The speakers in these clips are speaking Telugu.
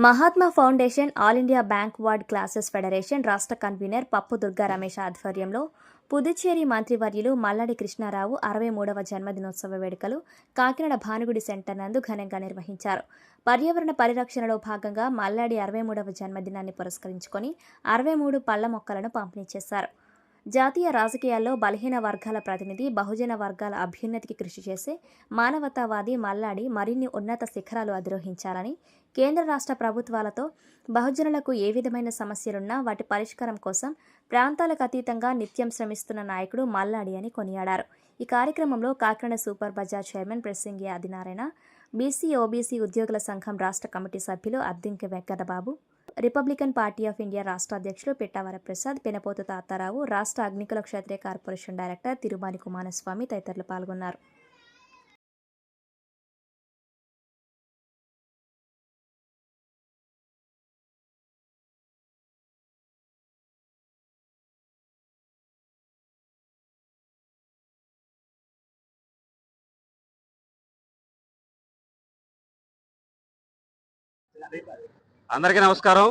Mahatma foundation all India bank ward classes federation రాష్ట్ర కన్వీనర్ పప్పు దుర్గా రమేష్ ఆధ్వర్యంలో పుదుచ్చేరి మంత్రివర్యులు మల్లాడి కృష్ణారావు 63వ జన్మదినోత్సవ వేడుకలు కాకినాడ భానుగుడి సెంటర్ నందు ఘనంగా నిర్వహించారు. పర్యావరణ పరిరక్షణలో భాగంగా మల్లాడి 63వ జన్మదినాన్ని పురస్కరించుకొని 63 పళ్ల మొక్కలను పంపిణీ చేశారు. జాతీయ రాజకీయాల్లో బలహీన వర్గాల ప్రతినిధి, బహుజన వర్గాల అభ్యున్నతికి కృషి చేసే మానవతావాది మల్లాడి మరిన్ని ఉన్నత శిఖరాలు అధిరోహించాలని, కేంద్ర రాష్ట్ర ప్రభుత్వాలతో బహుజనులకు ఏ విధమైన సమస్యలున్నా వాటి పరిష్కారం కోసం ప్రాంతాలకు అతీతంగా నిత్యం శ్రమిస్తున్న నాయకుడు మల్లాడి అని కొనియాడారు. ఈ కార్యక్రమంలో కాకినాడ సూపర్ బజార్ చైర్మన్ ప్రెస్సింగి ఆదినారాయణ, బీసీ ఓబీసీ ఉద్యోగుల సంఘం రాష్ట్ర కమిటీ సభ్యులు Addinki Venkatababu, Republican Party of India రాష్ట్ర అధ్యక్షులు పిట్టావర ప్రసాద్, పెనపోతు తాతారావు, రాష్ట్ర అగ్నికుల క్షత్రియ కార్పొరేషన్ డైరెక్టర్ తిరుమాని కుమారస్వామి తదితరులు పాల్గొన్నారు. అందరికీ నమస్కారం.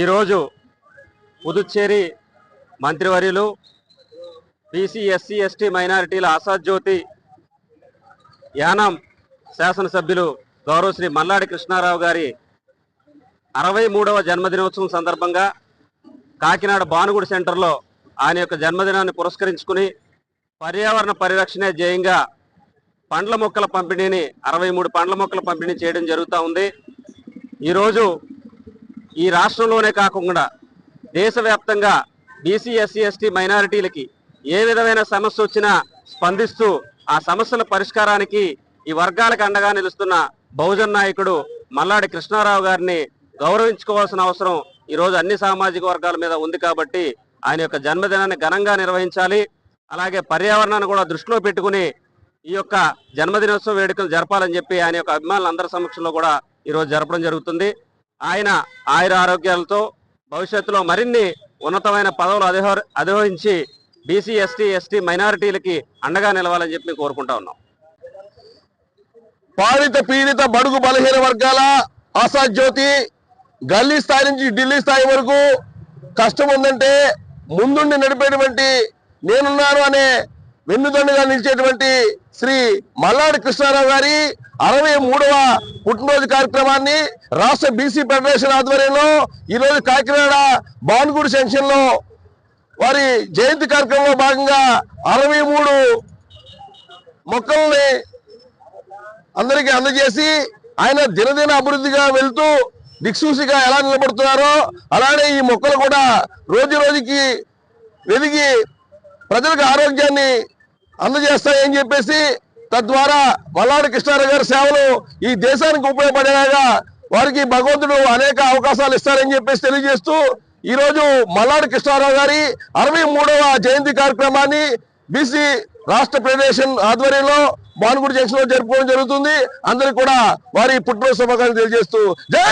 ఈరోజు పుదుచ్చేరి మంత్రివర్యులు బీసీ ఎస్సీ ఎస్టీ మైనారిటీల ఆశాజ్యోతి యానాం శాసనసభ్యులు గౌరవ శ్రీ మల్లాడి కృష్ణారావు గారి 63వ జన్మదినోత్సవం సందర్భంగా కాకినాడ భానుగుడి సెంటర్లో ఆయన యొక్క జన్మదినాన్ని పురస్కరించుకుని పర్యావరణ పరిరక్షణే ధ్యేయంగా పండ్ల మొక్కల పంపిణీని 63 పండ్ల మొక్కల పంపిణీ చేయడం జరుగుతూ ఉంది. ఈరోజు ఈ రాష్ట్రంలోనే కాకుండా దేశవ్యాప్తంగా బీసీ ఎస్సీ ఎస్టీ మైనారిటీలకి ఏ విధమైన సమస్య వచ్చినా స్పందిస్తూ ఆ సమస్యల పరిష్కారానికి ఈ వర్గాలకు అండగా నిలుస్తున్న బహుజన నాయకుడు మల్లాడి కృష్ణారావు గారిని గౌరవించుకోవాల్సిన అవసరం ఈరోజు అన్ని సామాజిక వర్గాల మీద ఉంది. కాబట్టి ఆయన యొక్క జన్మదినాన్ని ఘనంగా నిర్వహించాలి. అలాగే పర్యావరణాన్ని కూడా దృష్టిలో పెట్టుకుని ఈ యొక్క జన్మదినోత్సవ వేడుకలు జరపాలని చెప్పి ఆయన యొక్క అభిమానులందరి సమక్షంలో కూడా ఈరోజు జరపడం జరుగుతుంది. ఆయన ఆయుర ఆరోగ్యాలతో భవిష్యత్తులో మరిన్ని ఉన్నతమైన పదవులు అధిరోహించి బీసీ ఎస్టీ మైనారిటీలకి అండగా నిలవాలని చెప్పి కోరుకుంటా ఉన్నాం. పాలిత పీడిత బడుగు బలహీన వర్గాల ఆశాజ్యోతి గల్లీ స్థాయి నుంచి ఢిల్లీ స్థాయి వరకు కష్టం ఉందంటే ముందుండి నడిపేటువంటి నేనున్నాను అనే వెన్నుదన్నుగా నిలిచేటువంటి శ్రీ మల్లాడి కృష్ణారావు గారి 63వ పుట్టినరోజు కార్యక్రమాన్ని రాష్ట్ర బీసీ ఫెడరేషన్ ఆధ్వర్యంలో ఈరోజు కాకినాడ భానుగుడి సెక్షన్ లో వారి జయంతి కార్యక్రమంలో భాగంగా 63 మొక్కల్ని అందరికీ అందజేసి ఆయన దినదిన అభివృద్ధిగా వెళ్తూ దిక్సూసిగా ఎలా నిలబడుతున్నారో అలానే ఈ మొక్కలు కూడా రోజు రోజుకి వెదిగి ప్రజలకు ఆరోగ్యాన్ని అందజేస్తాయని చెప్పేసి తద్వారా మల్లాడి కృష్ణారావు గారి సేవలు ఈ దేశానికి ఉపయోగపడేలాగా వారికి భగవంతుడు అనేక అవకాశాలు ఇస్తారని చెప్పేసి తెలియజేస్తూ ఈరోజు మల్లాడి కృష్ణారావు గారి 63వ జయంతి కార్యక్రమాన్ని బీసీ రాష్ట్ర ఫెడరేషన్ ఆధ్వర్యంలో భానుగుడి జంక్షన్ లో జరుపుకోవడం జరుగుతుంది. అందరికీ కూడా వారి పుట్టినరోజు శుభాకాంక్షలు తెలియజేస్తూ జై